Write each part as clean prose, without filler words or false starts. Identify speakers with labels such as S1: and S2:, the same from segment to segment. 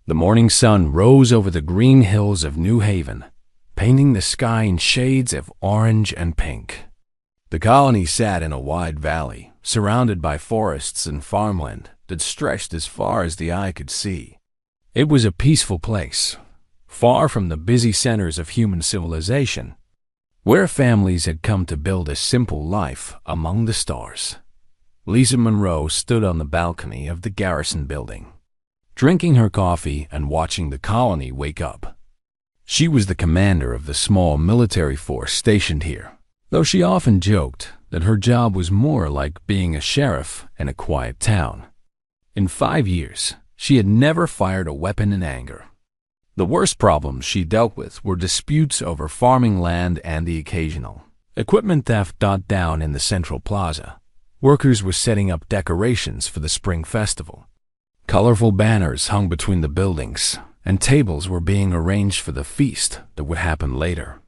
S1: The morning sun rose over the green hills of New Haven, painting the sky in shades of orange and pink. The colony sat in a wide valley, surrounded by forests and farmland that stretched as far as the eye could see. It was a peaceful place, far from the busy centers of human civilization, where families had come to build a simple life among the stars. Lisa Monroe stood on the balcony of the Garrison building, drinking her coffee and watching the colony wake up. She was the commander of the small military force stationed here, though she often joked that her job was more like being a sheriff in a quiet town. In 5 years, she had never fired a weapon in anger. The worst problems she dealt with were disputes over farming land and the occasional equipment theft. Down in the Central Plaza, workers were setting up decorations for the Spring Festival. Colorful banners hung between the buildings, and tables were being arranged for the feast that would happen later.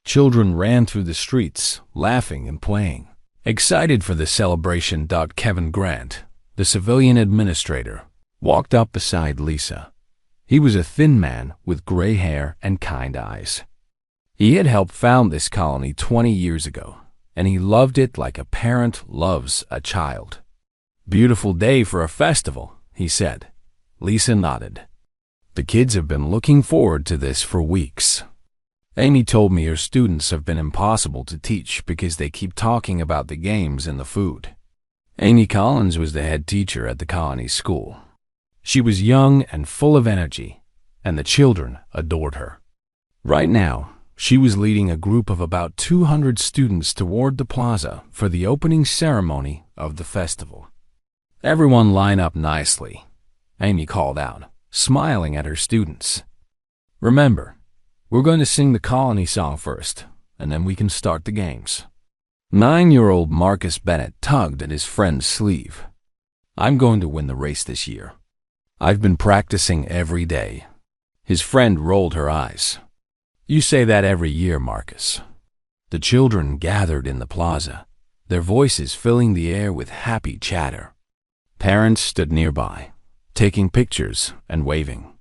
S1: Children ran through the streets, laughing and playing, excited for the celebration. Kevin Grant, the civilian administrator, walked up beside Lisa. He was a thin man with gray hair and kind eyes. He had helped found this colony 20 years ago, and he loved it like a parent loves a child. "Beautiful day for a festival," he said. Lisa nodded. "The kids have been looking forward to this for weeks. Amy told me her students have been impossible to teach because they keep talking about the games and the food." Amy Collins was the head teacher at the colony school. She was young and full of energy, and the children adored her. Right now, she was leading a group of about 200 students toward the plaza for the opening ceremony of the festival. "Everyone line up nicely," Amy called out, smiling at her students. "Remember, we're going to sing the colony song first, and then we can start the games." 9-year-old Marcus Bennett tugged at his friend's sleeve. "I'm going to win the race this year. I've been practicing every day." His friend rolled her eyes. "You say that every year, Marcus." The children gathered in the plaza, their voices filling the air with happy chatter. Parents stood nearby, taking pictures and waving.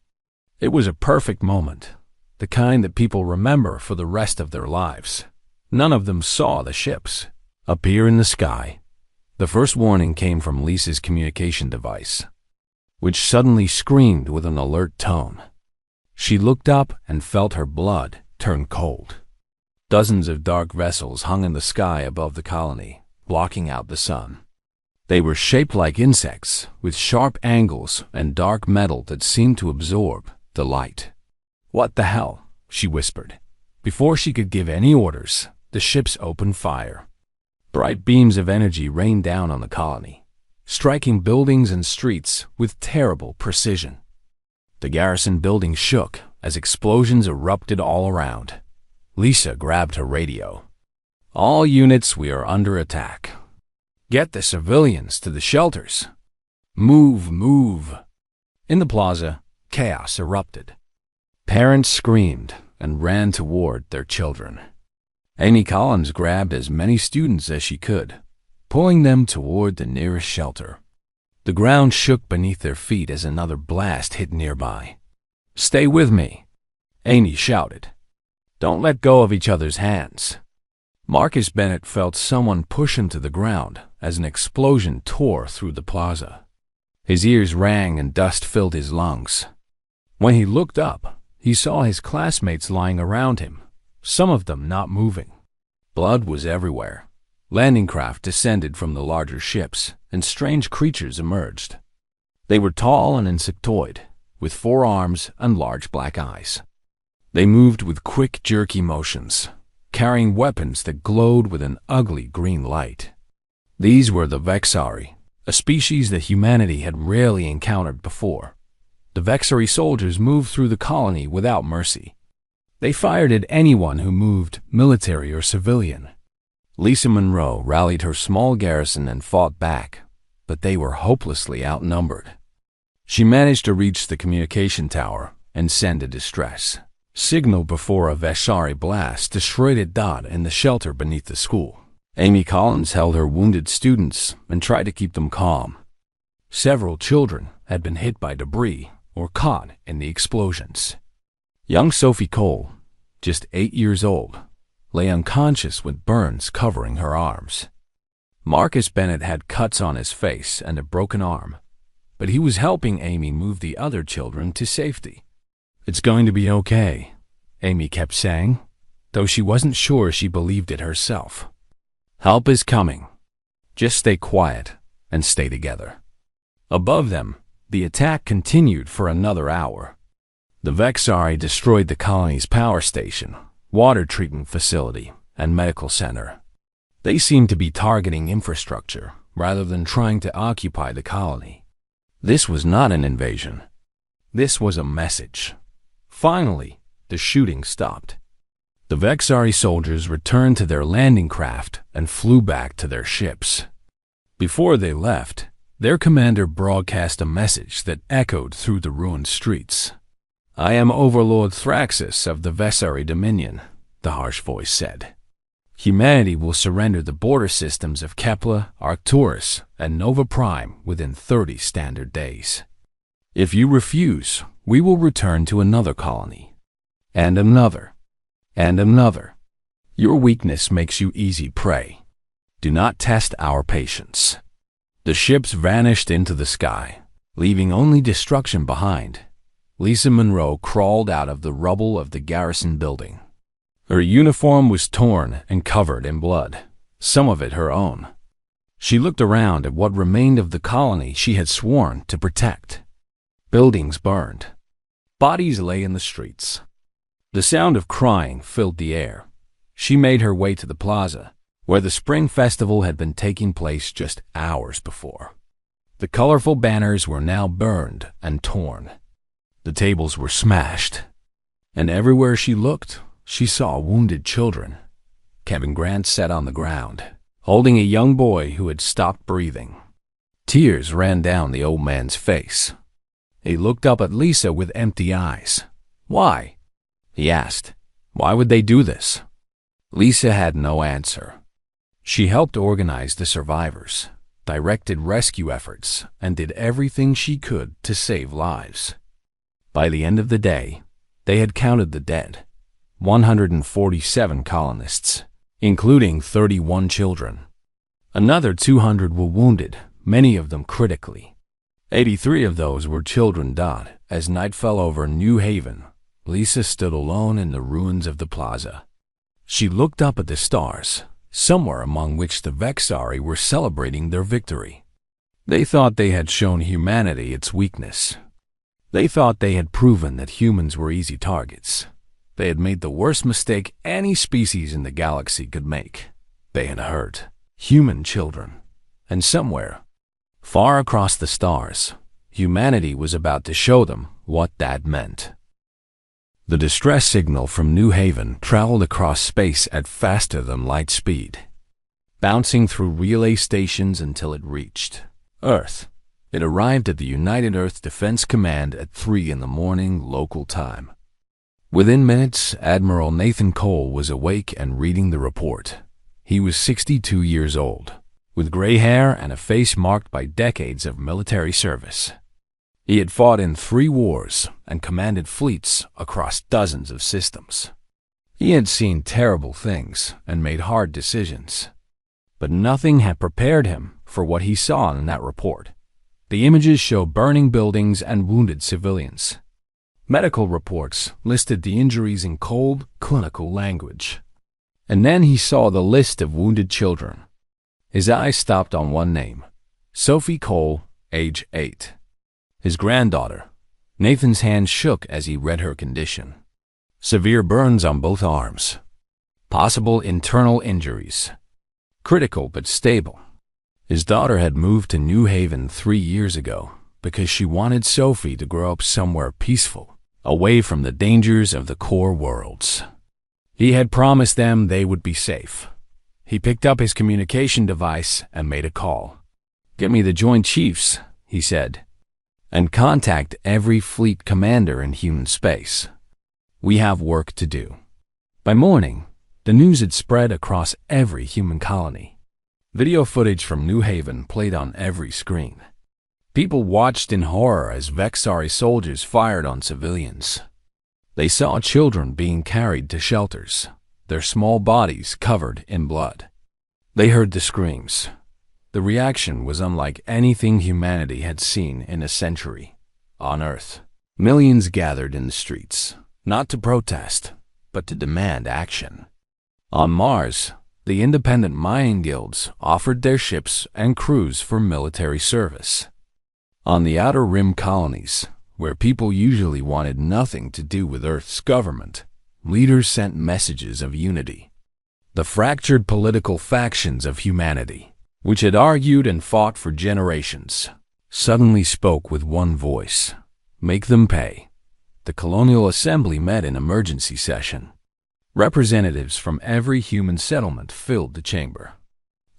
S1: It was a perfect moment, the kind that people remember for the rest of their lives. None of them saw the ships appear in the sky. The first warning came from Lisa's communication device, which suddenly screamed with an alert tone. She looked up and felt her blood turn cold. Dozens of dark vessels hung in the sky above the colony, blocking out the sun. They were shaped like insects, with sharp angles and dark metal that seemed to absorb the light. "What the hell?" she whispered. Before she could give any orders, the ships opened fire. Bright beams of energy rained down on the colony, striking buildings and streets with terrible precision. The Garrison building shook as explosions erupted all around. Lisa grabbed her radio. "All units, we are under attack. Get the civilians to the shelters. Move, move." In the plaza, chaos erupted. Parents screamed and ran toward their children. Amy Collins grabbed as many students as she could, pulling them toward the nearest shelter. The ground shook beneath their feet as another blast hit nearby. "Stay with me," Amy shouted. "Don't let go of each other's hands." Marcus Bennett felt someone push him to the ground as an explosion tore through the plaza. His ears rang and dust filled his lungs. When he looked up, he saw his classmates lying around him, some of them not moving. Blood was everywhere. Landing craft descended from the larger ships, and strange creatures emerged. They were tall and insectoid, with 4 arms and large black eyes. They moved with quick, jerky motions, carrying weapons that glowed with an ugly green light. These were the Vexari, a species that humanity had rarely encountered before. The Vexari soldiers moved through the colony without mercy. They fired at anyone who moved, military or civilian. Lisa Monroe rallied her small garrison and fought back, but they were hopelessly outnumbered. She managed to reach the communication tower and send a distress signal before a Vexari blast destroyed a dot in the shelter beneath the school. Amy Collins held her wounded students and tried to keep them calm. Several children had been hit by debris or caught in the explosions. Young Sophie Cole, just 8 years old, lay unconscious with burns covering her arms. Marcus Bennett had cuts on his face and a broken arm, but he was helping Amy move the other children to safety. "It's going to be okay," Amy kept saying, though she wasn't sure she believed it herself. "Help is coming. Just stay quiet and stay together." Above them, the attack continued for another hour. The Vexari destroyed the colony's power station, water treatment facility, and medical center. They seemed to be targeting infrastructure rather than trying to occupy the colony. This was not an invasion. This was a message. Finally, the shooting stopped. The Vexari soldiers returned to their landing craft and flew back to their ships. Before they left, their commander broadcast a message that echoed through the ruined streets. "I am Overlord Thraxus of the Vexari Dominion," the harsh voice said. "Humanity will surrender the border systems of Kepler, Arcturus, and Nova Prime within 30 standard days. If you refuse, we will return to another colony. And another. And another. Your weakness makes you easy prey. Do not test our patience." The ships vanished into the sky, leaving only destruction behind. Lisa Monroe crawled out of the rubble of the garrison building. Her uniform was torn and covered in blood, some of it her own. She looked around at what remained of the colony she had sworn to protect. Buildings burned. Bodies lay in the streets. The sound of crying filled the air. She made her way to the plaza, where the spring festival had been taking place just hours before. The colorful banners were now burned and torn. The tables were smashed. And everywhere she looked, she saw wounded children. Kevin Grant sat on the ground, holding a young boy who had stopped breathing. Tears ran down the old man's face. He looked up at Lisa with empty eyes. "Why?" he asked. "Why would they do this?" Lisa had no answer. She helped organize the survivors, directed rescue efforts, and did everything she could to save lives. By the end of the day, they had counted the dead. 147 colonists, including 31 children. Another 200 were wounded, many of them critically. 83 of those were children. As night fell over New Haven, Lisa stood alone in the ruins of the plaza. She looked up at the stars, somewhere among which the Vexari were celebrating their victory. They thought they had shown humanity its weakness. They thought they had proven that humans were easy targets. They had made the worst mistake any species in the galaxy could make. They had hurt human children. And somewhere, far across the stars, humanity was about to show them what that meant. The distress signal from New Haven traveled across space at faster than light speed, bouncing through relay stations until it reached Earth. It arrived at the United Earth Defense Command at 3 in the morning local time. Within minutes, Admiral Nathan Cole was awake and reading the report. He was 62 years old, with gray hair and a face marked by decades of military service. He had fought in 3 wars and commanded fleets across dozens of systems. He had seen terrible things and made hard decisions. But nothing had prepared him for what he saw in that report. The images show burning buildings and wounded civilians. Medical reports listed the injuries in cold, clinical language. And then he saw the list of wounded children. His eyes stopped on one name, Sophie Cole, age 8. His granddaughter. Nathan's hand shook as he read her condition. Severe burns on both arms. Possible internal injuries. Critical but stable. His daughter had moved to New Haven 3 years ago because she wanted Sophie to grow up somewhere peaceful, away from the dangers of the core worlds. He had promised them they would be safe. He picked up his communication device and made a call. "Get me the Joint Chiefs," he said, "and contact every fleet commander in human space. We have work to do." By morning, the news had spread across every human colony. Video footage from New Haven played on every screen. People watched in horror as Vexari soldiers fired on civilians. They saw children being carried to shelters, their small bodies covered in blood. They heard the screams. The reaction was unlike anything humanity had seen in a century. On Earth, millions gathered in the streets, not to protest, but to demand action. On Mars, the independent mining guilds offered their ships and crews for military service. On the Outer Rim colonies, where people usually wanted nothing to do with Earth's government, leaders sent messages of unity. The fractured political factions of humanity, which had argued and fought for generations, suddenly spoke with one voice. Make them pay. The Colonial Assembly met in emergency session. Representatives from every human settlement filled the chamber.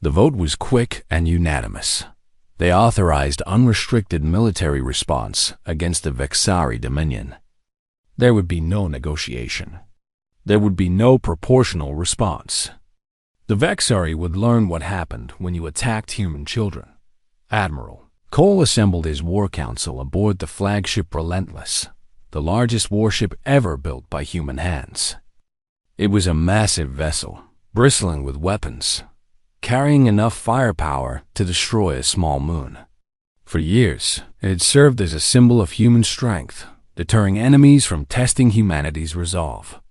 S1: The vote was quick and unanimous. They authorized unrestricted military response against the Vexari Dominion. There would be no negotiation. There would be no proportional response. The Vexari would learn what happened when you attacked human children. Admiral Cole assembled his war council aboard the flagship Relentless, the largest warship ever built by human hands. It was a massive vessel, bristling with weapons, carrying enough firepower to destroy a small moon. For years, it had served as a symbol of human strength, deterring enemies from testing humanity's resolve.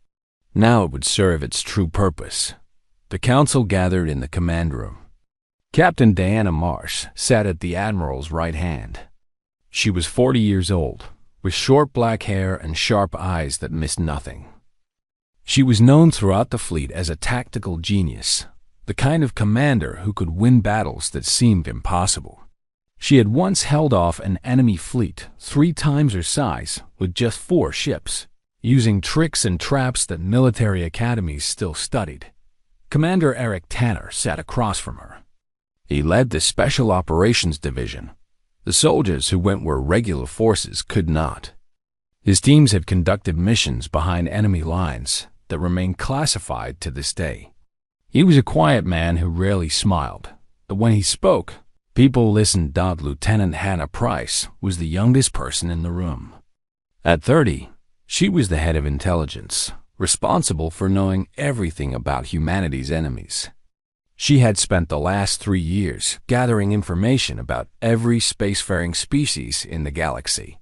S1: Now it would serve its true purpose. The council gathered in the command room. Captain Diana Marsh sat at the admiral's right hand. She was 40 years old, with short black hair and sharp eyes that missed nothing. She was known throughout the fleet as a tactical genius, the kind of commander who could win battles that seemed impossible. She had once held off an enemy fleet 3 times her size with just 4 ships, using tricks and traps that military academies still studied. Commander Eric Tanner sat across from her. He led the Special Operations Division, the soldiers who went where regular forces could not. His teams had conducted missions behind enemy lines that remain classified to this day. He was a quiet man who rarely smiled, but when he spoke, people listened. Lieutenant Hannah Price was the youngest person in the room. At 30, she was the head of intelligence, responsible for knowing everything about humanity's enemies. She had spent the last 3 years gathering information about every spacefaring species in the galaxy,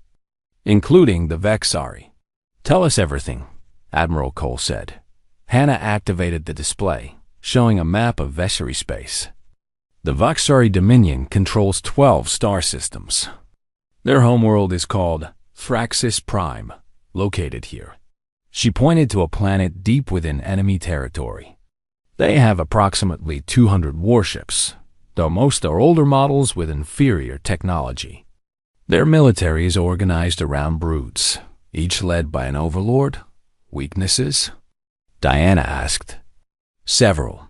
S1: including the Vexari. "Tell us everything," Admiral Cole said. Hannah activated the display, showing a map of Vexari space. The Vexari Dominion controls 12 star systems. Their homeworld is called Thraxis Prime, located here. She pointed to a planet deep within enemy territory. They have approximately 200 warships, though most are older models with inferior technology. Their military is organized around broods, each led by an overlord. Weaknesses? Diana asked. Several.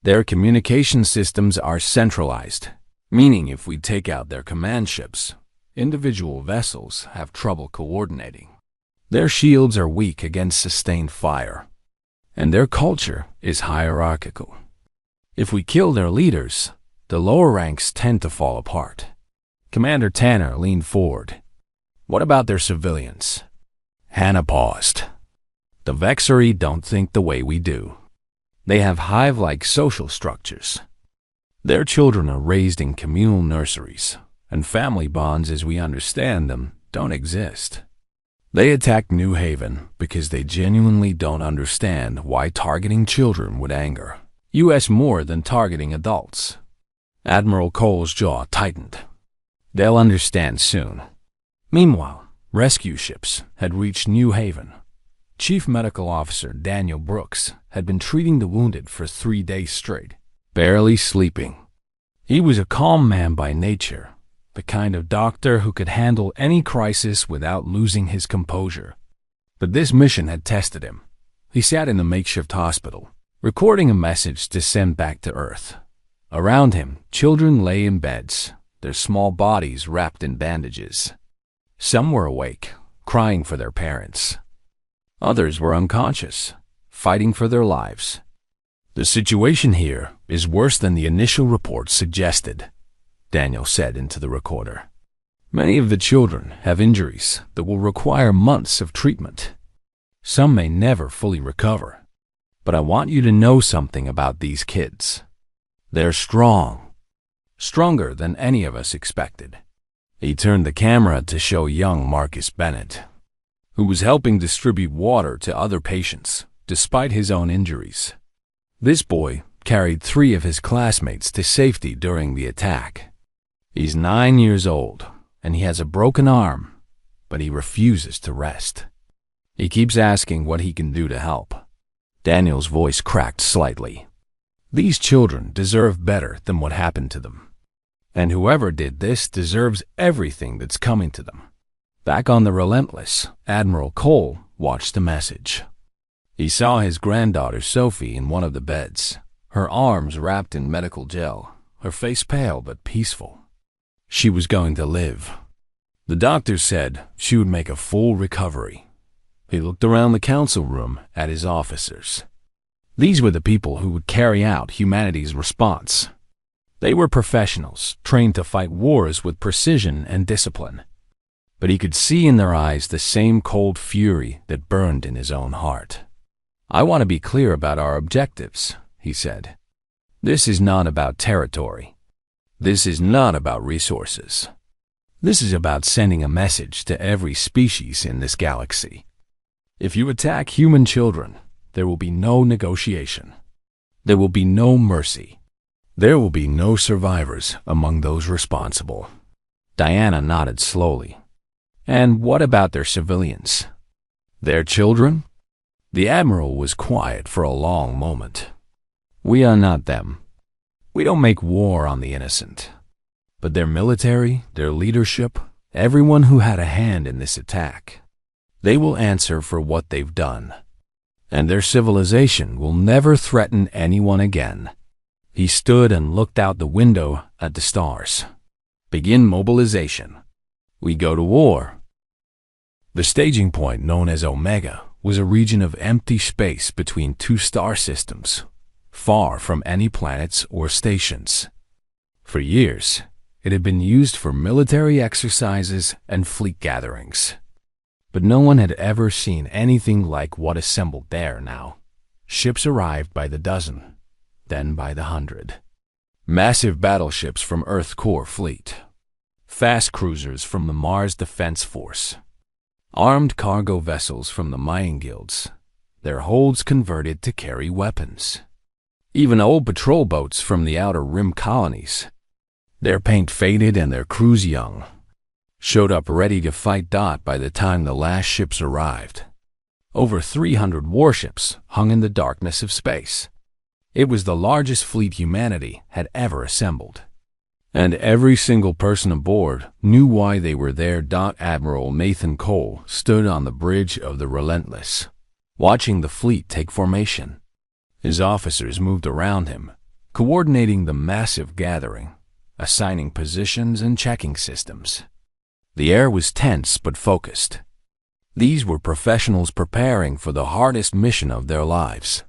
S1: Their communication systems are centralized, meaning if we take out their command ships, individual vessels have trouble coordinating. Their shields are weak against sustained fire, and their culture is hierarchical. If we kill their leaders, the lower ranks tend to fall apart. Commander Tanner leaned forward. What about their civilians? Hannah paused. The Vexari don't think the way we do. They have hive-like social structures. Their children are raised in communal nurseries, and family bonds as we understand them don't exist. They attacked New Haven because they genuinely don't understand why targeting children would anger U.S. more than targeting adults. Admiral Cole's jaw tightened. They'll understand soon. Meanwhile, rescue ships had reached New Haven. Chief Medical Officer Daniel Brooks had been treating the wounded for 3 days straight, barely sleeping. He was a calm man by nature, the kind of doctor who could handle any crisis without losing his composure. But this mission had tested him. He sat in the makeshift hospital, recording a message to send back to Earth. Around him, children lay in beds, their small bodies wrapped in bandages. Some were awake, crying for their parents. Others were unconscious, fighting for their lives. The situation here is worse than the initial report suggested, Daniel said into the recorder. Many of the children have injuries that will require months of treatment. Some may never fully recover. But I want you to know something about these kids. They're strong. Stronger than any of us expected. He turned the camera to show young Marcus Bennett, who was helping distribute water to other patients despite his own injuries. This boy carried 3 of his classmates to safety during the attack. He's 9 years old, and he has a broken arm, but he refuses to rest. He keeps asking what he can do to help. Daniel's voice cracked slightly. These children deserve better than what happened to them. And whoever did this deserves everything that's coming to them. Back on the Relentless, Admiral Cole watched the message. He saw his granddaughter Sophie in one of the beds, her arms wrapped in medical gel, her face pale but peaceful. She was going to live. The doctor said she would make a full recovery. He looked around the council room at his officers. These were the people who would carry out humanity's response. They were professionals, trained to fight wars with precision and discipline. But he could see in their eyes the same cold fury that burned in his own heart. I want to be clear about our objectives, he said. This is not about territory. This is not about resources. This is about sending a message to every species in this galaxy. If you attack human children, there will be no negotiation. There will be no mercy. There will be no survivors among those responsible. Diana nodded slowly. And what about their civilians? Their children? The Admiral was quiet for a long moment. We are not them. We don't make war on the innocent. But their military, their leadership, everyone who had a hand in this attack, they will answer for what they've done. And their civilization will never threaten anyone again. He stood and looked out the window at the stars. Begin mobilization. We go to war. The staging point known as Omega was a region of empty space between 2 star systems, far from any planets or stations. For years, it had been used for military exercises and fleet gatherings. But no one had ever seen anything like what assembled there now. Ships arrived by the dozen, then by the 100. Massive battleships from Earth Core Fleet. Fast cruisers from the Mars Defense Force. Armed cargo vessels from the mining guilds, their holds converted to carry weapons. Even old patrol boats from the Outer Rim colonies, their paint faded and their crews young, showed up ready to fight by the time the last ships arrived. Over 300 warships hung in the darkness of space. It was the largest fleet humanity had ever assembled. And every single person aboard knew why they were there. Admiral Nathan Cole stood on the bridge of the Relentless, watching the fleet take formation. His officers moved around him, coordinating the massive gathering, assigning positions and checking systems. The air was tense but focused. These were professionals preparing for the hardest mission of their lives.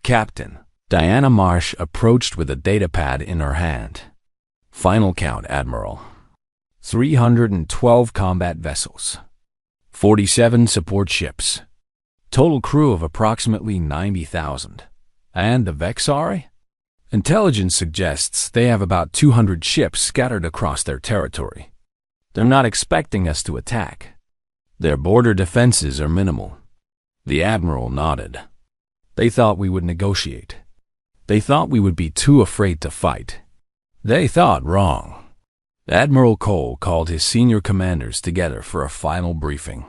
S1: Captain Diana Marsh approached with a datapad in her hand. Final count, Admiral. 312 combat vessels. 47 support ships. Total crew of approximately 90,000. And the Vexari? Intelligence suggests they have about 200 ships scattered across their territory. They're not expecting us to attack. Their border defenses are minimal. The Admiral nodded. They thought we would negotiate. They thought we would be too afraid to fight. They thought wrong. Admiral Cole called his senior commanders together for a final briefing.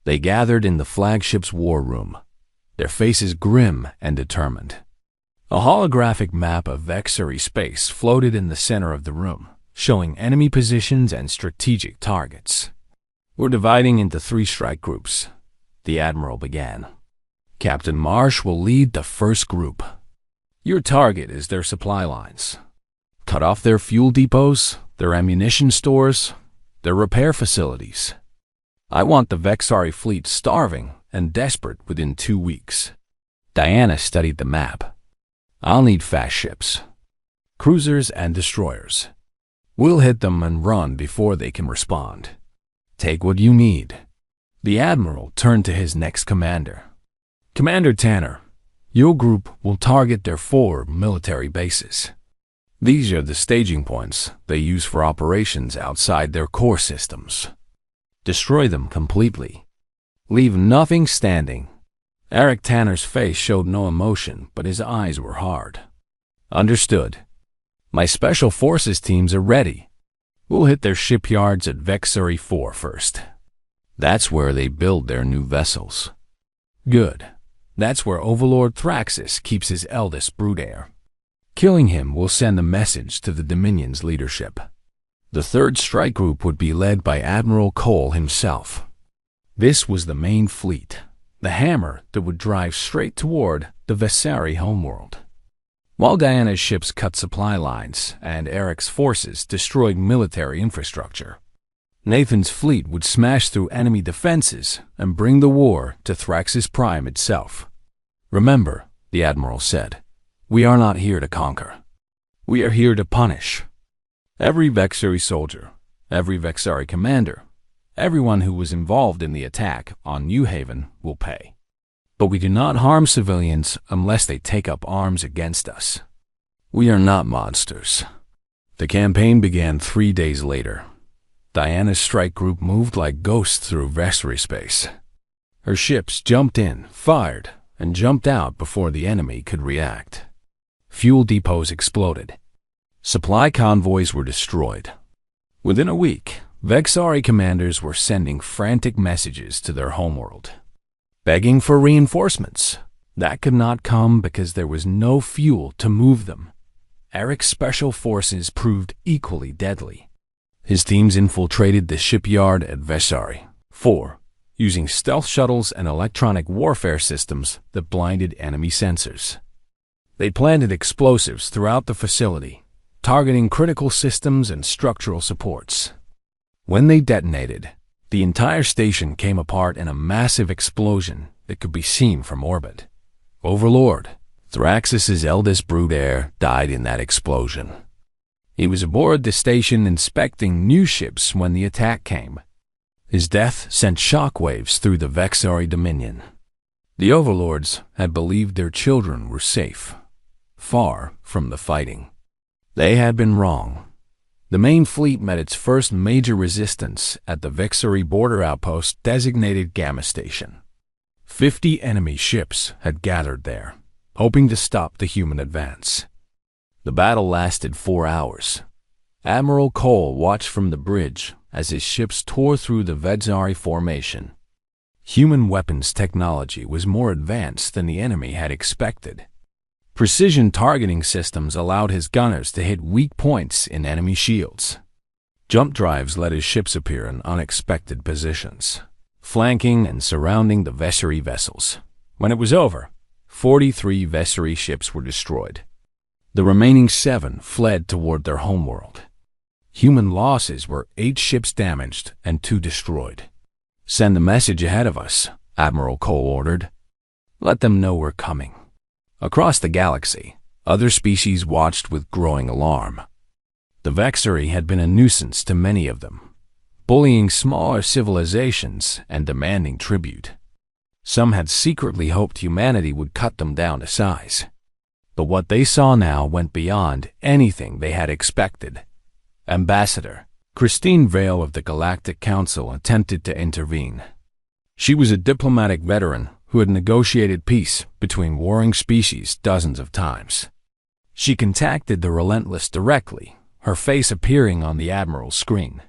S1: They gathered in the flagship's war room, their faces grim and determined. A holographic map of Vexari space floated in the center of the room, showing enemy positions and strategic targets. We're dividing into 3 strike groups, the Admiral began. Captain Marsh will lead the first group. Your target is their supply lines. Cut off their fuel depots, their ammunition stores, their repair facilities. I want the Vexari fleet starving and desperate within 2 weeks. Diana studied the map. I'll need fast ships, cruisers and destroyers. We'll hit them and run before they can respond. Take what you need." The admiral turned to his next commander. "Commander Tanner, your group will target their 4 military bases. These are the staging points they use for operations outside their core systems. Destroy them completely. Leave nothing standing." Eric Tanner's face showed no emotion, but his eyes were hard. "Understood. My special forces teams are ready. We'll hit their shipyards at Vexury 4 first. That's where they build their new vessels." "Good. That's where Overlord Thraxus keeps his eldest broodheir. Killing him will send a message to the Dominion's leadership. The third strike group would be led by Admiral Cole himself. This was the main fleet, the hammer that would drive straight toward the Vesari homeworld. While Diana's ships cut supply lines and Eric's forces destroyed military infrastructure, Nathan's fleet would smash through enemy defenses and bring the war to Thraxus Prime itself. "Remember," the Admiral said, "we are not here to conquer. We are here to punish. Every Vexari soldier, every Vexari commander, everyone who was involved in the attack on New Haven will pay. But we do not harm civilians unless they take up arms against us. We are not monsters." The campaign began 3 days later. Diana's strike group moved like ghosts through Vesari space. Her ships jumped in, fired, and jumped out before the enemy could react. Fuel depots exploded. Supply convoys were destroyed. Within a week, Vexari commanders were sending frantic messages to their homeworld, begging for reinforcements. That could not come because there was no fuel to move them. Eric's special forces proved equally deadly. His teams infiltrated the shipyard at Vesari 4, using stealth shuttles and electronic warfare systems that blinded enemy sensors. They planted explosives throughout the facility, targeting critical systems and structural supports. When they detonated, the entire station came apart in a massive explosion that could be seen from orbit. Overlord Thraxus's eldest broodheir died in that explosion. He was aboard the station inspecting new ships when the attack came. His death sent shockwaves through the Vexari Dominion. The overlords had believed their children were safe, far from the fighting. They had been wrong. The main fleet met its first major resistance at the Vexari border outpost designated Gamma Station. 50 enemy ships had gathered there, hoping to stop the human advance. The battle lasted 4 hours. Admiral Cole watched from the bridge as his ships tore through the Vexari formation. Human weapons technology was more advanced than the enemy had expected. Precision targeting systems allowed his gunners to hit weak points in enemy shields. Jump drives let his ships appear in unexpected positions, flanking and surrounding the Vesari vessels. When it was over, 43 Vesari ships were destroyed. The remaining 7 fled toward their homeworld. Human losses were 8 ships damaged and 2 destroyed. "Send the message ahead of us," Admiral Cole ordered. "Let them know we're coming." Across the galaxy, other species watched with growing alarm. The Vexari had been a nuisance to many of them, bullying smaller civilizations and demanding tribute. Some had secretly hoped humanity would cut them down to size. But what they saw now went beyond anything they had expected. Ambassador Christine Vale of the Galactic Council attempted to intervene. She was a diplomatic veteran who had negotiated peace between warring species dozens of times. She contacted the Relentless directly, her face appearing on the Admiral's screen.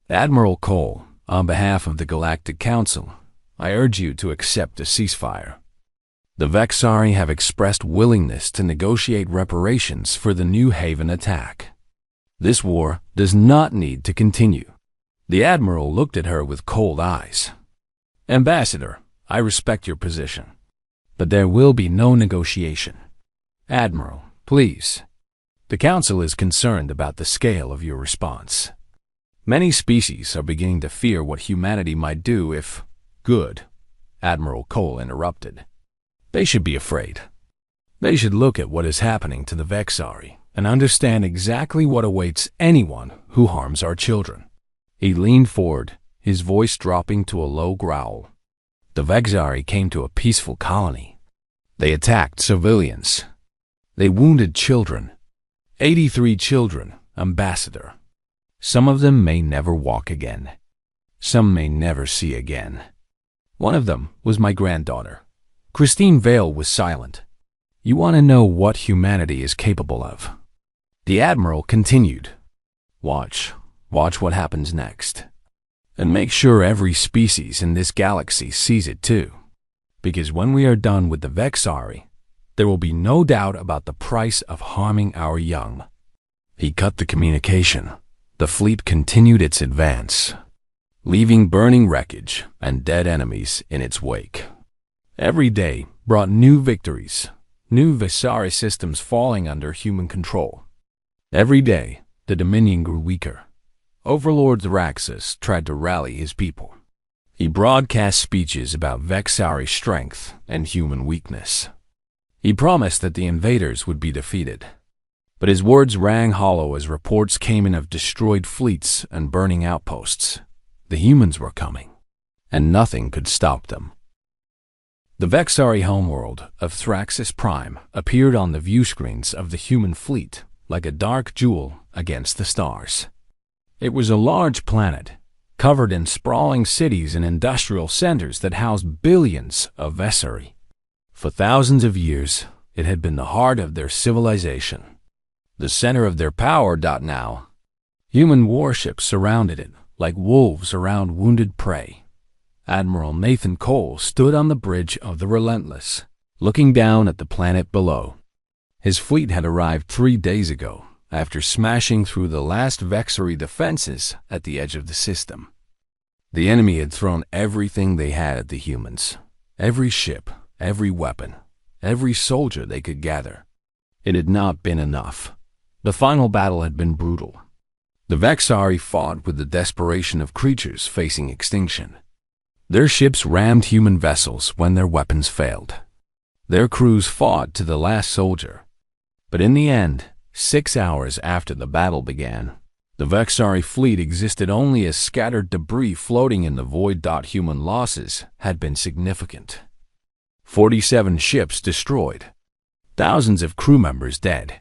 S1: "Admiral Cole, on behalf of the Galactic Council, I urge you to accept a ceasefire. The Vexari have expressed willingness to negotiate reparations for the New Haven attack. This war does not need to continue." The Admiral looked at her with cold eyes. "Ambassador, I respect your position, but there will be no negotiation. Admiral, please. The Council is concerned about the scale of your response. Many species are beginning to fear what humanity might do if—" "Good," Admiral Cole interrupted. "They should be afraid. They should look at what is happening to the Vexari and understand exactly what awaits anyone who harms our children." He leaned forward, his voice dropping to a low growl. "The Vexari came to a peaceful colony. They attacked civilians. They wounded children. 83 children, Ambassador. Some of them may never walk again. Some may never see again. One of them was my granddaughter." Christine Vale was silent. "You want to know what humanity is capable of?" The Admiral continued. Watch what happens next. And make sure every species in this galaxy sees it too. Because when we are done with the Vexari, there will be no doubt about the price of harming our young." He cut the communication. The fleet continued its advance, leaving burning wreckage and dead enemies in its wake. Every day brought new victories, new Vexari systems falling under human control. Every day, the Dominion grew weaker. Overlord Thraxus tried to rally his people. He broadcast speeches about Vexari strength and human weakness. He promised that the invaders would be defeated. But his words rang hollow as reports came in of destroyed fleets and burning outposts. The humans were coming, and nothing could stop them. The Vexari homeworld of Thraxus Prime appeared on the viewscreens of the human fleet like a dark jewel against the stars. It was a large planet, covered in sprawling cities and industrial centers that housed billions of Vexari. For thousands of years, it had been the heart of their civilization, the center of their power. Now, human warships surrounded it like wolves around wounded prey. Admiral Nathan Cole stood on the bridge of the Relentless, looking down at the planet below. His fleet had arrived 3 days ago, after smashing through the last Vexari defenses at the edge of the system. The enemy had thrown everything they had at the humans, every ship, every weapon, every soldier they could gather. It had not been enough. The final battle had been brutal. The Vexari fought with the desperation of creatures facing extinction. Their ships rammed human vessels when their weapons failed. Their crews fought to the last soldier. But in the end, 6 hours after the battle began, the Vexari fleet existed only as scattered debris floating in the void. Human losses had been significant. 47 ships destroyed, thousands of crew members dead.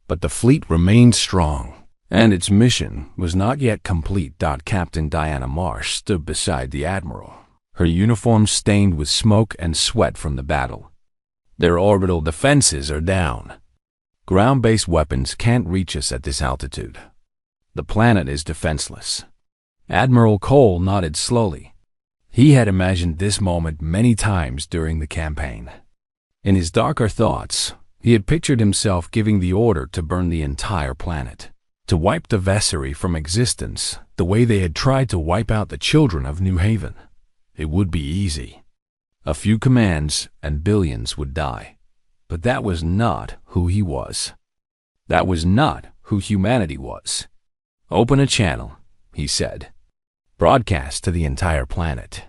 S1: But the fleet remained strong, and its mission was not yet complete. Captain Diana Marsh stood beside the Admiral, her uniform stained with smoke and sweat from the battle. "Their orbital defenses are down. Ground-based weapons can't reach us at this altitude. The planet is defenseless." Admiral Cole nodded slowly. He had imagined this moment many times during the campaign. In his darker thoughts, he had pictured himself giving the order to burn the entire planet, to wipe the Vexari from existence the way they had tried to wipe out the children of New Haven. It would be easy. A few commands and billions would die. But that was not who he was. That was not who humanity was. "Open a channel," he said. "Broadcast to the entire planet."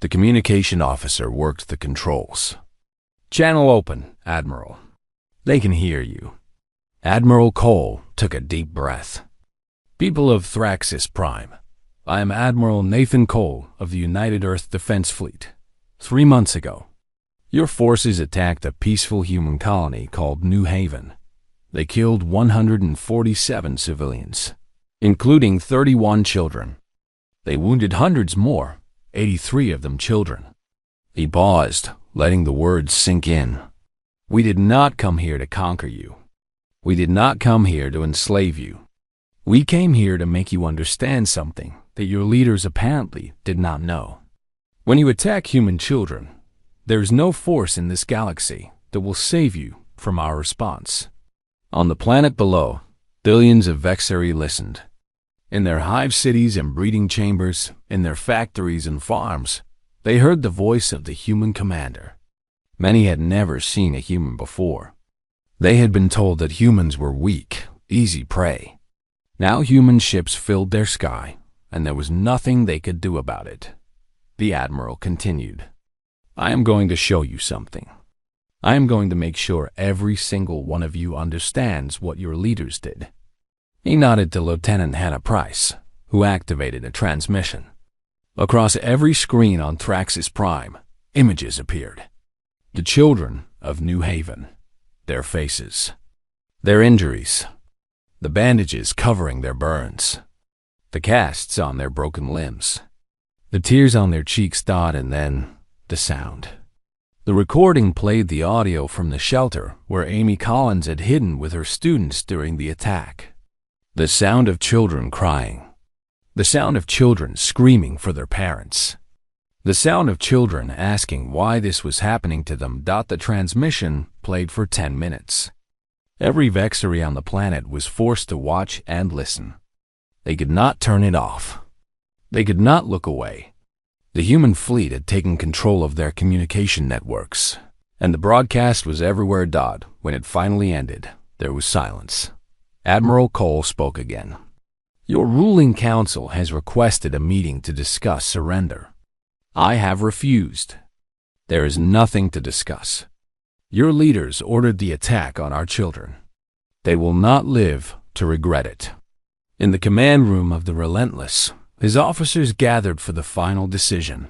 S1: The communication officer worked the controls. "Channel open, Admiral. They can hear you." Admiral Cole took a deep breath. "People of Thraxus Prime, I am Admiral Nathan Cole of the United Earth Defense Fleet. 3 months ago, your forces attacked a peaceful human colony called New Haven. They killed 147 civilians, including 31 children. They wounded hundreds more, 83 of them children." He paused, letting the words sink in. "We did not come here to conquer you. We did not come here to enslave you. We came here to make you understand something that your leaders apparently did not know. When you attack human children, there is no force in this galaxy that will save you from our response." On the planet below, billions of Vexari listened. In their hive cities and breeding chambers, in their factories and farms, they heard the voice of the human commander. Many had never seen a human before. They had been told that humans were weak, easy prey. Now human ships filled their sky, and there was nothing they could do about it. The Admiral continued. "I am going to show you something. I am going to make sure every single one of you understands what your leaders did." He nodded to Lieutenant Hannah Price, who activated a transmission. Across every screen on Traxxas Prime, images appeared. The children of New Haven, their faces, their injuries, the bandages covering their burns, the casts on their broken limbs, the tears on their cheeks and then the sound. The recording played the audio from the shelter where Amy Collins had hidden with her students during the attack. The sound of children crying. The sound of children screaming for their parents. The sound of children asking why this was happening to them. The transmission played for 10 minutes. Every Vexari on the planet was forced to watch and listen. They could not turn it off. They could not look away. The human fleet had taken control of their communication networks, and the broadcast was everywhere. When it finally ended, there was silence. Admiral Cole spoke again. "Your ruling council has requested a meeting to discuss surrender. I have refused. There is nothing to discuss. Your leaders ordered the attack on our children. They will not live to regret it." In the command room of the Relentless, his officers gathered for the final decision.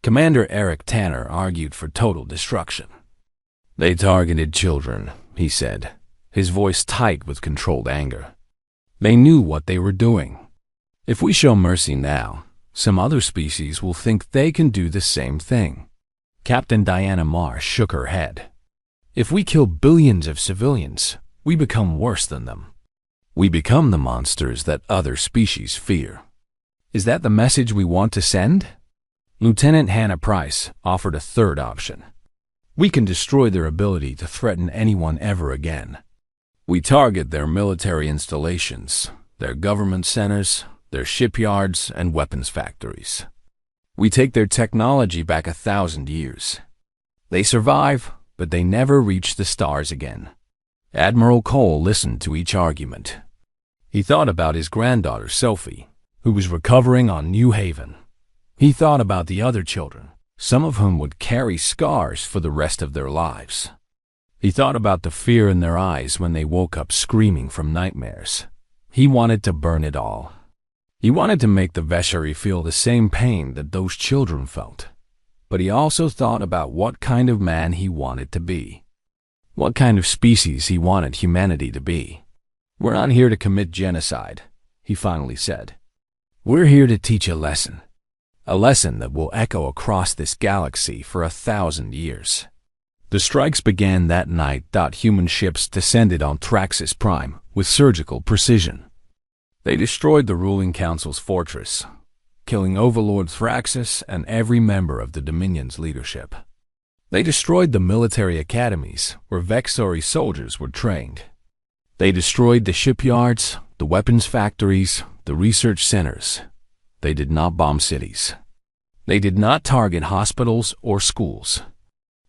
S1: Commander Eric Tanner argued for total destruction. "They targeted children," he said, his voice tight with controlled anger. "They knew what they were doing. If we show mercy now, some other species will think they can do the same thing." Captain Diana Marsh shook her head. "If we kill billions of civilians, we become worse than them. We become the monsters that other species fear. Is that the message we want to send?" Lieutenant Hannah Price offered a third option. "We can destroy their ability to threaten anyone ever again. We target their military installations, their government centers, their shipyards and weapons factories. We take their technology back 1,000 years. They survive, but they never reach the stars again." Admiral Cole listened to each argument. He thought about his granddaughter Sophie, who was recovering on New Haven. He thought about the other children, some of whom would carry scars for the rest of their lives. He thought about the fear in their eyes when they woke up screaming from nightmares. He wanted to burn it all. He wanted to make the Veshari feel the same pain that those children felt. But he also thought about what kind of man he wanted to be. What kind of species he wanted humanity to be. "We're not here to commit genocide," he finally said. "We're here to teach a lesson that will echo across this galaxy for 1,000 years." The strikes began that night. Human ships descended on Traxxas Prime with surgical precision. They destroyed the ruling council's fortress, killing Overlord Thraxus and every member of the Dominion's leadership. They destroyed the military academies where Vexari soldiers were trained. They destroyed the shipyards, the weapons factories, the research centers. They did not bomb cities. They did not target hospitals or schools.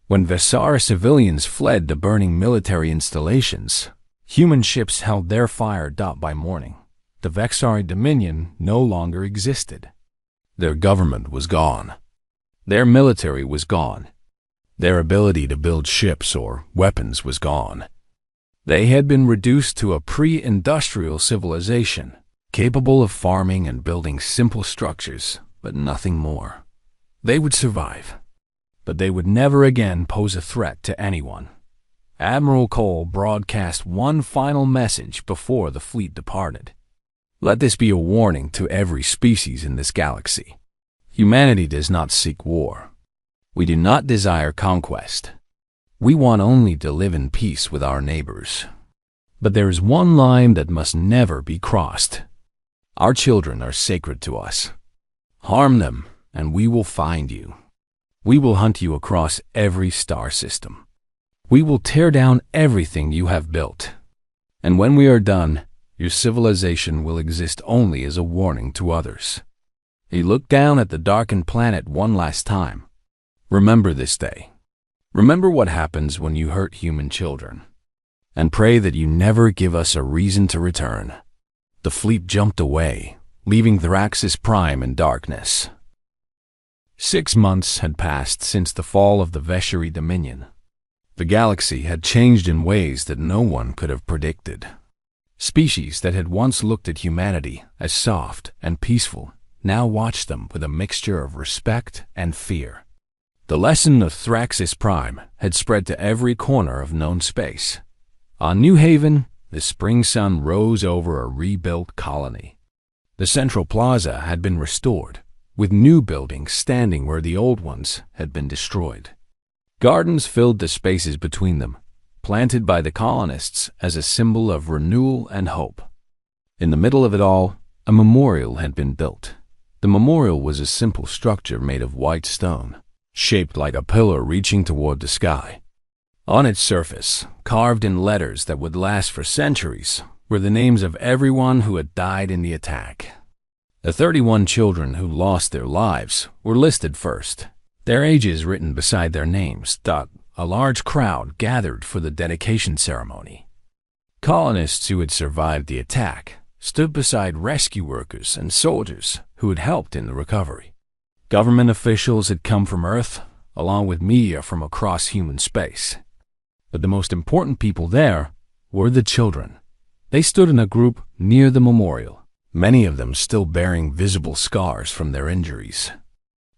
S1: When Vesara civilians fled to burning military installations, human ships held their fire. By morning, the Vexari Dominion no longer existed. Their government was gone. Their military was gone. Their ability to build ships or weapons was gone. They had been reduced to a pre-industrial civilization, capable of farming and building simple structures, but nothing more. They would survive, but they would never again pose a threat to anyone. Admiral Cole broadcast one final message before the fleet departed. "Let this be a warning to every species in this galaxy. Humanity does not seek war. We do not desire conquest. We want only to live in peace with our neighbors. But there is one line that must never be crossed. Our children are sacred to us. Harm them, and we will find you. We will hunt you across every star system. We will tear down everything you have built. And when we are done, your civilization will exist only as a warning to others." He looked down at the darkened planet one last time. "Remember this day. Remember what happens when you hurt human children. And pray that you never give us a reason to return." The fleet jumped away, leaving Thraxxas Prime in darkness. 6 months had passed since the fall of the Veshari Dominion. The galaxy had changed in ways that no one could have predicted. Species that had once looked at humanity as soft and peaceful now watched them with a mixture of respect and fear. The lesson of Thraxis Prime had spread to every corner of known space. On New Haven, the spring sun rose over a rebuilt colony. The central plaza had been restored, with new buildings standing where the old ones had been destroyed. Gardens filled the spaces between them, planted by the colonists as a symbol of renewal and hope. In the middle of it all, a memorial had been built. The memorial was a simple structure made of white stone, shaped like a pillar reaching toward the sky. On its surface, carved in letters that would last for centuries, were the names of everyone who had died in the attack. The 31 children who lost their lives were listed first, their ages written beside their names. A large crowd gathered for the dedication ceremony. Colonists who had survived the attack stood beside rescue workers and soldiers who had helped in the recovery. Government officials had come from Earth, along with media from across human space. But the most important people there were the children. They stood in a group near the memorial, many of them still bearing visible scars from their injuries.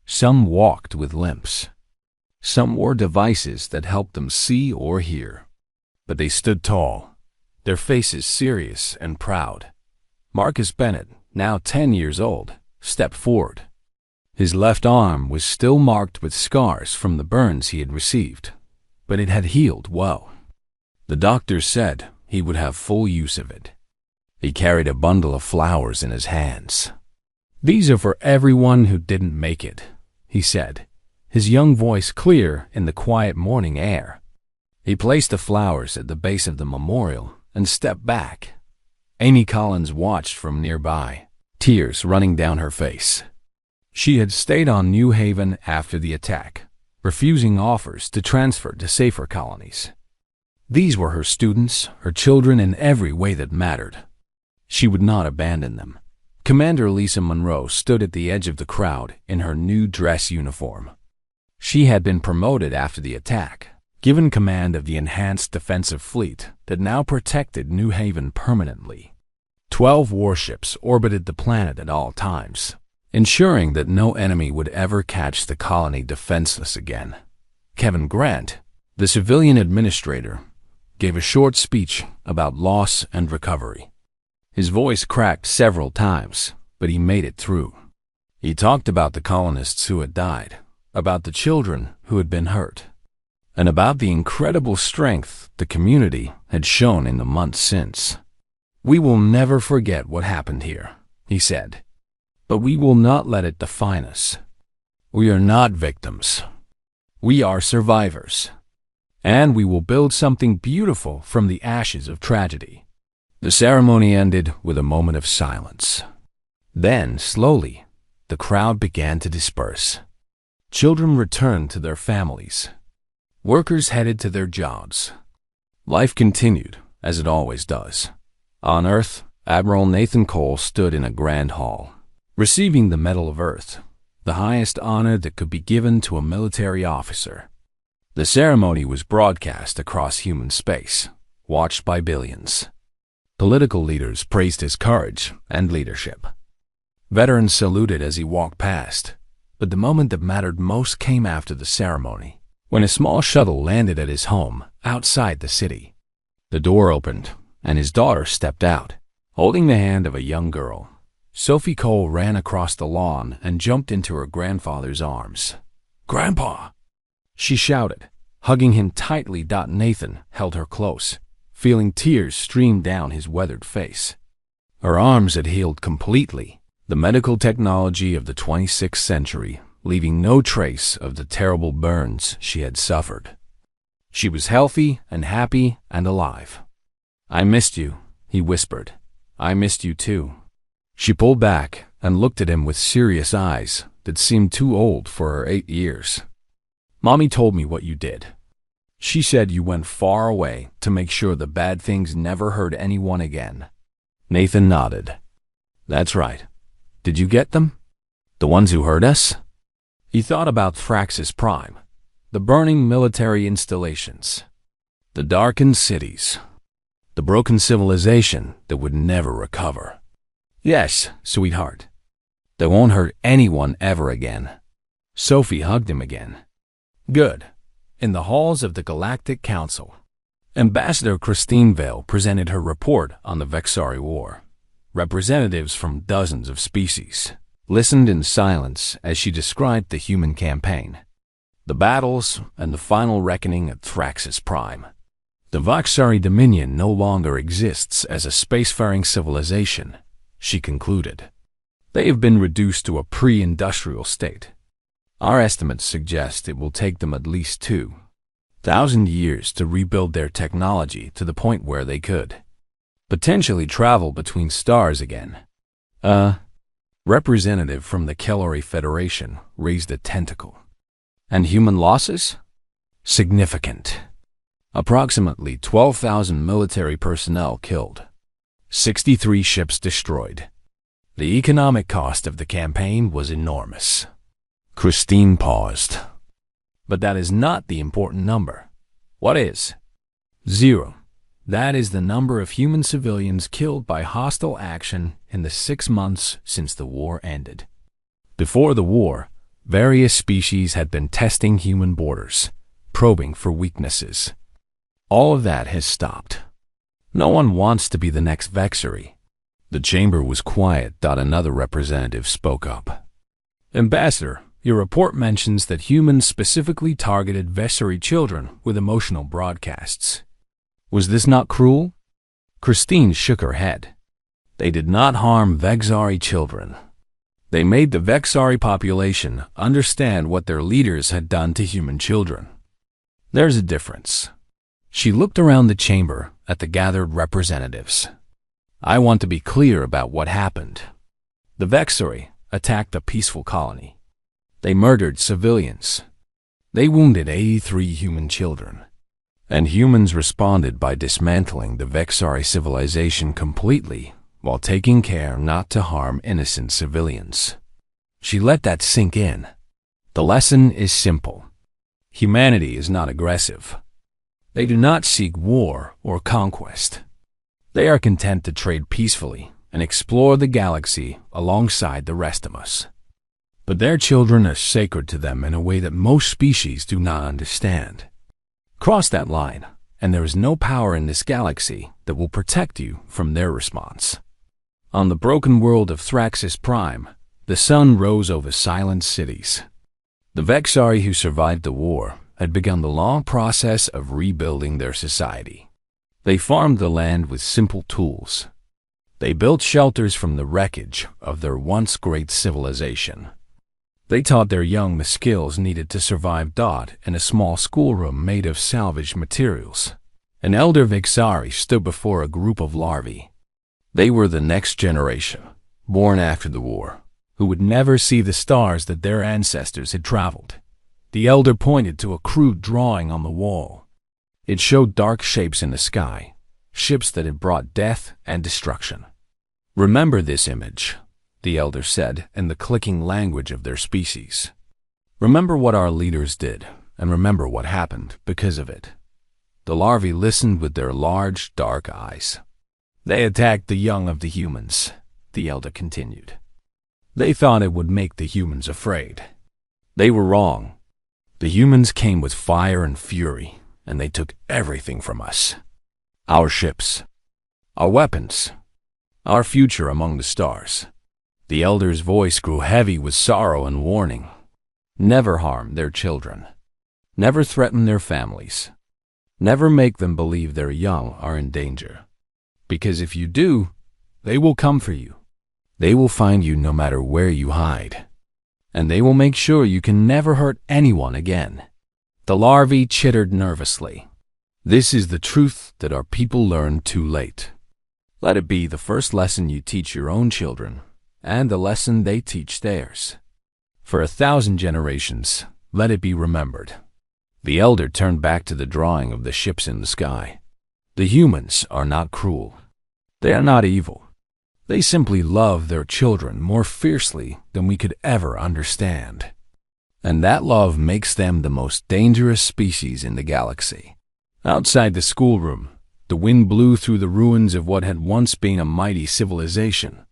S1: Some walked with limps. Some wore devices that helped them see or hear. But they stood tall, their faces serious and proud. Marcus Bennett, now 10 years old, stepped forward. His left arm was still marked with scars from the burns he had received, but it had healed well. The doctor said he would have full use of it. He carried a bundle of flowers in his hands. "These are for everyone who didn't make it," he said, his young voice clear in the quiet morning air. He placed the flowers at the base of the memorial and stepped back. Amy Collins watched from nearby, tears running down her face. She had stayed on New Haven after the attack, refusing offers to transfer to safer colonies. These were her students, her children in every way that mattered. She would not abandon them. Commander Lisa Monroe stood at the edge of the crowd in her new dress uniform. She had been promoted after the attack, given command of the enhanced defensive fleet that now protected New Haven permanently. 12 warships orbited the planet at all times, ensuring that no enemy would ever catch the colony defenseless again. Kevin Grant, the civilian administrator, gave a short speech about loss and recovery. His voice cracked several times, but he made it through. He talked about the colonists who had died, about the children who had been hurt, and about the incredible strength the community had shown in the months since. "We will never forget what happened here," he said, "but we will not let it define us. We are not victims. We are survivors, and we will build something beautiful from the ashes of tragedy." The ceremony ended with a moment of silence. Then, slowly, the crowd began to disperse. Children returned to their families. Workers headed to their jobs. Life continued, as it always does. On Earth, Admiral Nathan Cole stood in a grand hall, receiving the Medal of Earth, the highest honor that could be given to a military officer. The ceremony was broadcast across human space, watched by billions. Political leaders praised his courage and leadership. Veterans saluted as he walked past, but the moment that mattered most came after the ceremony, when a small shuttle landed at his home outside the city. The door opened, and his daughter stepped out, holding the hand of a young girl. Sophie Cole ran across the lawn and jumped into her grandfather's arms. "Grandpa!" she shouted, hugging him tightly. Nathan held her close, feeling tears stream down his weathered face. Her arms had healed completely, the medical technology of the 26th century leaving no trace of the terrible burns she had suffered. She was healthy and happy and alive. "I missed you," he whispered. "I missed you too." She pulled back and looked at him with serious eyes that seemed too old for her 8 years. "Mommy told me what you did. She said you went far away to make sure the bad things never hurt anyone again." Nathan nodded. "That's right. Did you get them? The ones who hurt us?" He thought about Thraxis Prime, the burning military installations, the darkened cities, the broken civilization that would never recover. Yes, sweetheart. They won't hurt anyone ever again. Sophie hugged him again. Good. In the halls of the Galactic Council, Ambassador Christine Vale presented her report on the Vexari War. Representatives from dozens of species listened in silence as she described the human campaign, the battles, and the final reckoning at Thraxis Prime. The Vexari Dominion no longer exists as a spacefaring civilization, she concluded. They have been reduced to a pre-industrial state. Our estimates suggest it will take them at least 2,000 years to rebuild their technology to the point where they could potentially travel between stars again. A representative from the Kellori Federation raised a tentacle. And human losses? Significant. Approximately 12,000 military personnel killed. 63 ships destroyed. The economic cost of the campaign was enormous. Christine paused. But that is not the important number. What is? 0. That is the number of human civilians killed by hostile action in the 6 months since the war ended. Before the war, various species had been testing human borders, probing for weaknesses. All of that has stopped. No one wants to be the next Vexari. The chamber was quiet. Another representative spoke up. Ambassador, your report mentions that humans specifically targeted Vexari children with emotional broadcasts. Was this not cruel? Christine shook her head. They did not harm Vexari children. They made the Vexari population understand what their leaders had done to human children. There's a difference. She looked around the chamber at the gathered representatives. I want to be clear about what happened. The Vexari attacked a peaceful colony. They murdered civilians. They wounded 83 human children. And humans responded by dismantling the Vexari civilization completely while taking care not to harm innocent civilians. She let that sink in. The lesson is simple. Humanity is not aggressive. They do not seek war or conquest. They are content to trade peacefully and explore the galaxy alongside the rest of us. But their children are sacred to them in a way that most species do not understand. Cross that line, and there is no power in this galaxy that will protect you from their response. On the broken world of Thraxis Prime, the sun rose over silent cities. The Vexari who survived the war had begun the long process of rebuilding their society. They farmed the land with simple tools. They built shelters from the wreckage of their once great civilization. They taught their young the skills needed to survive. In a small schoolroom made of salvaged materials, an elder Vexari stood before a group of larvae. They were the next generation, born after the war, who would never see the stars that their ancestors had traveled. The elder pointed to a crude drawing on the wall. It showed dark shapes in the sky, ships that had brought death and destruction. Remember this image, the elder said in the clicking language of their species. Remember what our leaders did, and remember what happened because of it. The larvae listened with their large, dark eyes. They attacked the young of the humans, the elder continued. They thought it would make the humans afraid. They were wrong. The humans came with fire and fury, and they took everything from us. Our ships, our weapons, our future among the stars. The elder's voice grew heavy with sorrow and warning. Never harm their children. Never threaten their families. Never make them believe their young are in danger. Because if you do, they will come for you. They will find you no matter where you hide. And they will make sure you can never hurt anyone again. The larvae chittered nervously. This is the truth that our people learned too late. Let it be the first lesson you teach your own children, and the lesson they teach theirs. For 1,000 generations, let it be remembered. The elder turned back to the drawing of the ships in the sky. The humans are not cruel. They are not evil. They simply love their children more fiercely than we could ever understand. and that love makes them the most dangerous species in the galaxy. Outside the schoolroom, the wind blew through the ruins of what had once been a mighty civilization.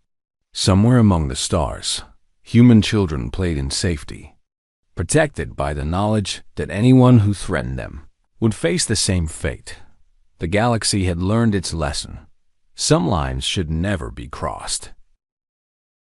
S1: Somewhere among the stars, human children played in safety, protected by the knowledge that anyone who threatened them would face the same fate. The galaxy had learned its lesson. Some lines should never be crossed.